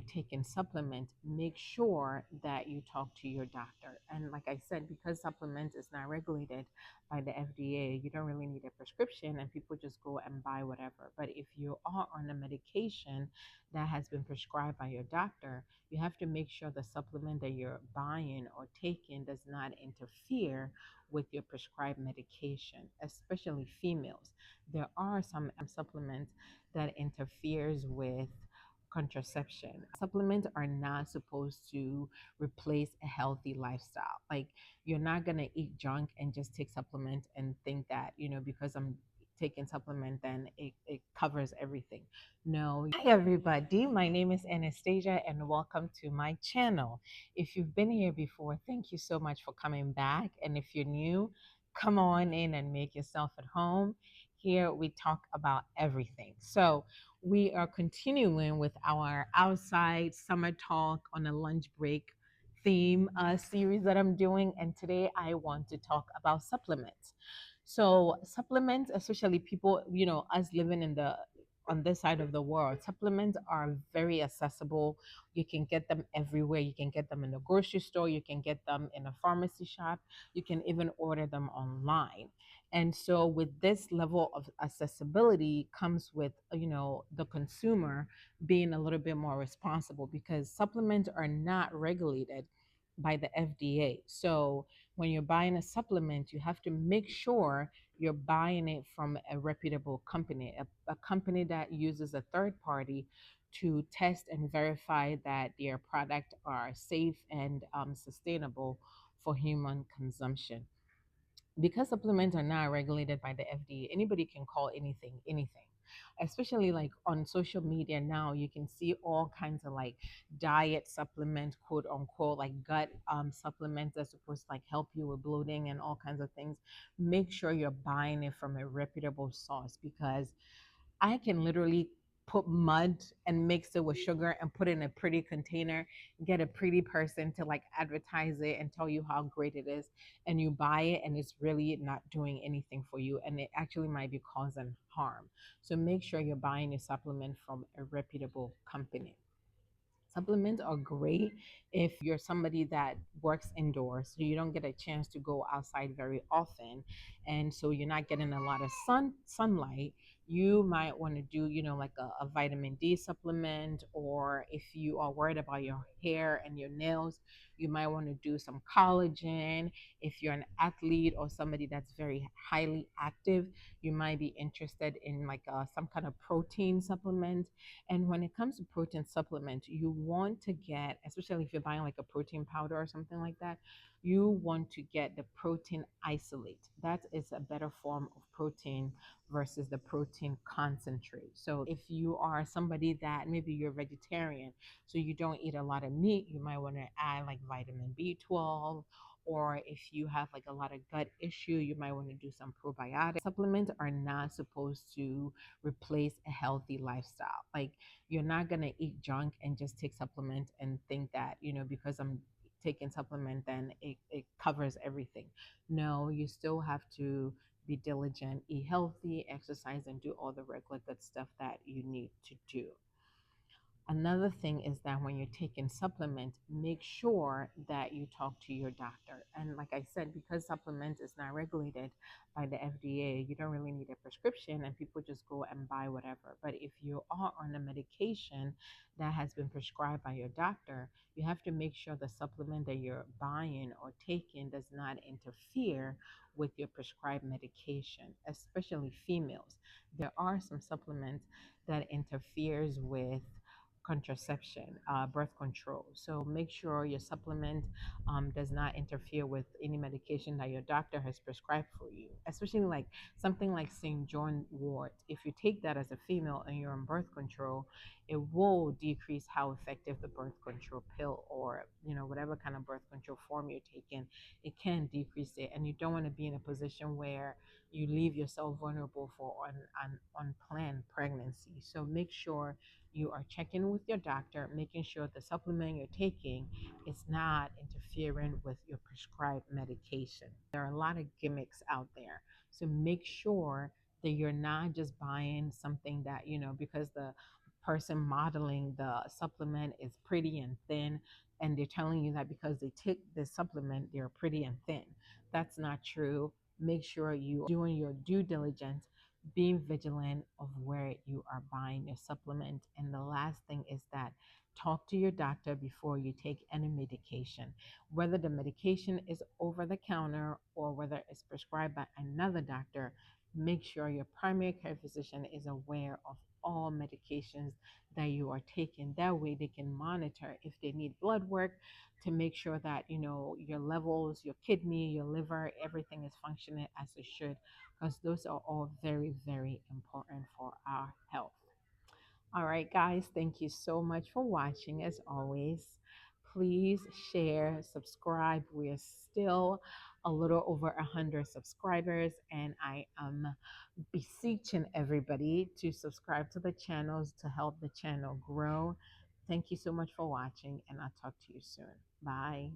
taking supplement, make sure that you talk to your doctor. And like I said, because supplement is not regulated by the FDA, you don't really need a prescription and people just go and buy whatever. But if you are on a medication that has been prescribed by your doctor, you have to make sure the supplement that you're buying or taking does not interfere with your prescribed medication, especially females. There are some supplements that interferes with contraception. Supplements are not supposed to replace a healthy lifestyle. Like you're not gonna eat junk and just take supplement and think that, because I'm taking supplement then it covers everything. No. Hi everybody, my name is Anastasia and welcome to my channel. If you've been here before, thank you so much for coming back. And if you're new, come on in and make yourself at home. Here we talk about everything. So we are continuing with our outside summer talk on a lunch break theme series that I'm doing. And today I want to talk about supplements. So supplements, especially people, us living in the on this side of the world, supplements are very accessible. You can get them everywhere. You can get them in the grocery store. You can get them in a pharmacy shop. You can even order them online. And so with this level of accessibility comes with, the consumer being a little bit more responsible because supplements are not regulated by the FDA. So when you're buying a supplement, you have to make sure you're buying it from a reputable company, a company that uses a third party to test and verify that their product are safe and sustainable for human consumption. Because supplements are not regulated by the FDA, anybody can call anything anything. Especially like on social media now, you can see all kinds of like diet supplements, quote unquote, like gut supplements that's supposed to like help you with bloating and all kinds of things. Make sure you're buying it from a reputable source because I can literally put mud and mix it with sugar and put it in a pretty container, get a pretty person to like advertise it and tell you how great it is. And you buy it and it's really not doing anything for you. And it actually might be causing harm. So make sure you're buying your supplement from a reputable company. Supplements are great if you're somebody that works indoors, so you don't get a chance to go outside very often, and so you're not getting a lot of sunlight. You might want to do, like a vitamin D supplement, or if you are worried about your hair and your nails, you might want to do some collagen. If you're an athlete or somebody that's very highly active, you might be interested in like some kind of protein supplement. And when it comes to protein supplement, you want to get, especially if you're buying like a protein powder or something like that, you want to get the protein isolate. That is a better form of protein versus the protein concentrate. So if you are somebody that maybe you're vegetarian, so you don't eat a lot of meat, you might want to add like vitamin B12. Or if you have like a lot of gut issue, you might want to do some probiotic. Supplements are not supposed to replace a healthy lifestyle. Like you're not gonna eat junk and just take supplement and think that, because I'm taking supplement then it covers everything. No, you still have to be diligent, eat healthy, exercise, and do all the regular good stuff that you need to do. Another thing is that when you're taking supplements, make sure that you talk to your doctor. And like I said, because supplement is not regulated by the FDA, you don't really need a prescription and people just go and buy whatever. But if you are on a medication that has been prescribed by your doctor, you have to make sure the supplement that you're buying or taking does not interfere with your prescribed medication, especially females. There are some supplements that interferes with contraception, birth control. So make sure your supplement does not interfere with any medication that your doctor has prescribed for you, especially like something like St. John wort. If you take that as a female and you're on birth control, it will decrease how effective the birth control pill or whatever kind of birth control form you're taking. It can decrease it, and you don't want to be in a position where you leave yourself vulnerable for an unplanned pregnancy. So make sure you are checking with your doctor, making sure the supplement you're taking is not interfering with your prescribed medication. There are a lot of gimmicks out there. So make sure that you're not just buying something that, because the person modeling the supplement is pretty and thin, and they're telling you that because they take this supplement, they're pretty and thin. That's not true. Make sure you are doing your due diligence, being vigilant of where you are buying your supplement. And the last thing is that talk to your doctor before you take any medication, whether the medication is over the counter or whether it's prescribed by another doctor. Make sure your primary care physician is aware of all medications that you are taking. That way they can monitor if they need blood work to make sure that your levels, your kidney, your liver, everything is functioning as it should, because those are all very, very important for our health. All right, guys, thank you so much for watching. As always, please share, subscribe. We're still a little over 100 subscribers, and I am beseeching everybody to subscribe to the channels to help the channel grow. Thank you so much for watching, and I'll talk to you soon. Bye.